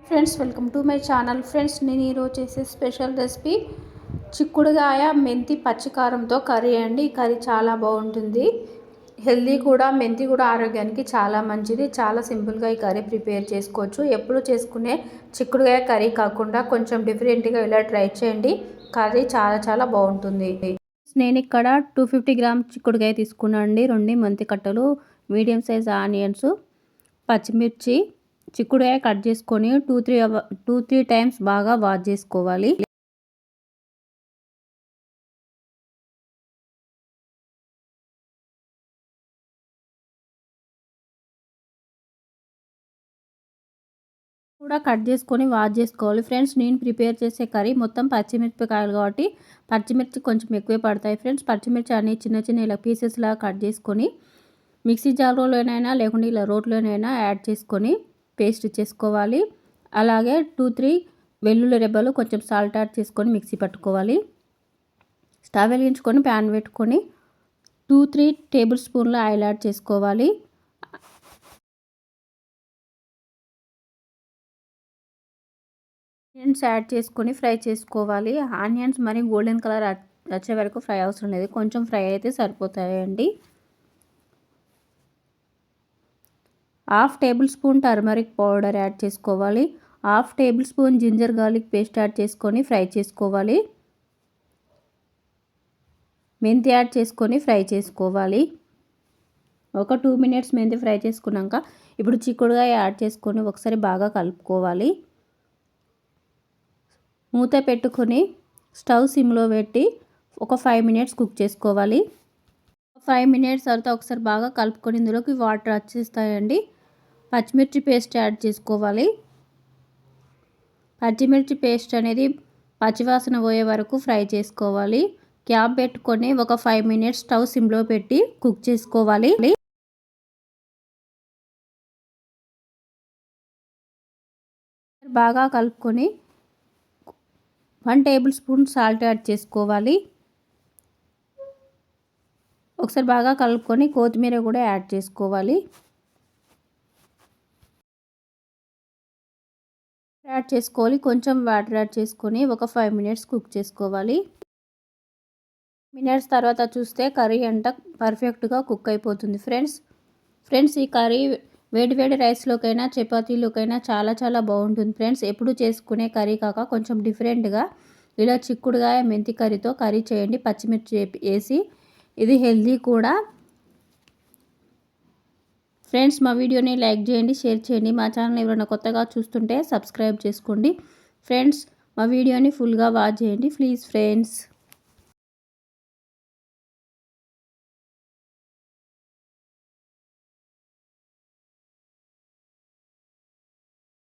Friends welcome to my channel. Friends నేను ఈరోజు చేసే స్పెషల్ రెసిపీ చిక్కుడుగాయ మెంతి పచ్చికారంతో కర్రీ అండి. ఈ కర్రీ చాలా బాగుంటుంది, హెల్దీ కూడా. మెంతి కూడా ఆరోగ్యానికి చాలా మంచిది. చాలా సింపుల్గా ఈ కర్రీ ప్రిపేర్ చేసుకోవచ్చు. ఎప్పుడు చేసుకునే చిక్కుడుగాయ కర్రీ కాకుండా కొంచెం డిఫరెంట్గా ఇలా ట్రై చేయండి. కర్రీ చాలా చాలా బాగుంటుంది. నేను ఇక్కడ 250 గ్రామ్స్ చిక్కుడుగాయ తీసుకున్నాను అండి. 2 మెంతి కట్టలు, మీడియం సైజ్ ఆనియన్స్, పచ్చిమిర్చి, చిక్కుడుకాయ కట్ చేసుకొని 2-3 టైమ్స్ బాగా వాష్ చేసుకోవాలి. కూడా కట్ చేసుకొని వాష్ చేసుకోవాలి. ఫ్రెండ్స్ నేను ప్రిపేర్ చేసే కర్రీ మొత్తం పచ్చిమిరపకాయలు కాబట్టి పచ్చిమిర్చి కొంచెం ఎక్కువే పడతాయి. ఫ్రెండ్స్ పచ్చిమిర్చి అన్ని చిన్న చిన్న ఇలా పీసెస్ లాగా కట్ చేసుకొని మిక్సీ జార్లోనైనా లేకుంటే ఇలా రోట్లోనైనా యాడ్ చేసుకొని పేస్ట్ చేసుకోవాలి. అలాగే 2-3 వెల్లుల్లి రెబ్బలు కొంచెం సాల్ట్ యాడ్ చేసుకొని మిక్సీ పట్టుకోవాలి. స్టవ్ వెలిగించుకొని ప్యాన్ పెట్టుకొని 2-3 టేబుల్ స్పూన్ల ఆయిల్ యాడ్ చేసుకోవాలి. ఆనియన్స్ యాడ్ చేసుకొని ఫ్రై చేసుకోవాలి. ఆనియన్స్ మరి గోల్డెన్ కలర్ వచ్చే వరకు ఫ్రై అవసరం లేదు, కొంచెం ఫ్రై అయితే సరిపోతాయండి. 1/2 tablespoon turmeric powder add చేసుకోవాలి. 1/2 tablespoon ginger garlic paste add చేసుకొని ఫ్రై చేసుకోవాలి. మెంతి యాడ్ చేసుకొని ఫ్రై చేసుకోవాలి. ఒక 2 మినిట్స్ మెంతి ఫ్రై చేసుకున్నాక ఇప్పుడు చిక్కుడుగా యాడ్ చేసుకొని ఒకసారి బాగా కలుపుకోవాలి. మూత పెట్టుకొని స్టవ్ సిమ్లో పెట్టి ఒక 5 మినిట్స్ కుక్ చేసుకోవాలి. 5 మినిట్స్ తర్వాత ఒకసారి బాగా కలుపుకొని ఇందులోకి వాటర్ వచ్చేస్తాయండి. పచ్చిమిర్చి పేస్ట్ యాడ్ చేసుకోవాలి. పచ్చిమిర్చి పేస్ట్ అనేది పచ్చివాసన పోయే వరకు ఫ్రై చేసుకోవాలి. క్యాప్ పెట్టుకొని ఒక 5 మినిట్స్ స్టవ్ సిమ్లో పెట్టి కుక్ చేసుకోవాలి. బాగా కలుపుకొని 1 టేబుల్ స్పూన్ సాల్ట్ యాడ్ చేసుకోవాలి. ఒకసారి బాగా కలుపుకొని కొత్తిమీర కూడా యాడ్ చేసుకోవాలి. యాడ్ చేసుకోవాలి. కొంచెం వాటర్ యాడ్ చేసుకొని ఒక 5 మినిట్స్ కుక్ చేసుకోవాలి. మినిట్స్ తర్వాత చూస్తే కర్రీ అంతా పర్ఫెక్ట్గా కుక్ అయిపోతుంది. ఫ్రెండ్స్ ఈ కర్రీ వేడి రైస్లోకైనా చపాతీలోకైనా చాలా చాలా బాగుంటుంది. ఫ్రెండ్స్ ఎప్పుడు చేసుకునే కర్రీ కాక కొంచెం డిఫరెంట్గా ఇలా చిక్కుడుగాయ మెంతి కర్రీతో కర్రీ చేయండి, పచ్చిమిర్చి వేసి. ఇది హెల్దీ కూడా. ఫ్రెండ్స్ మా వీడియోని లైక్ చేయండి, షేర్ చేయండి. మా ఛానల్ ఎవరైనా కొత్తగా చూస్తుంటే సబ్స్క్రైబ్ చేసుకోండి. ఫ్రెండ్స్ మా వీడియోని ఫుల్గా వాచ్ చేయండి ప్లీజ్ ఫ్రెండ్స్.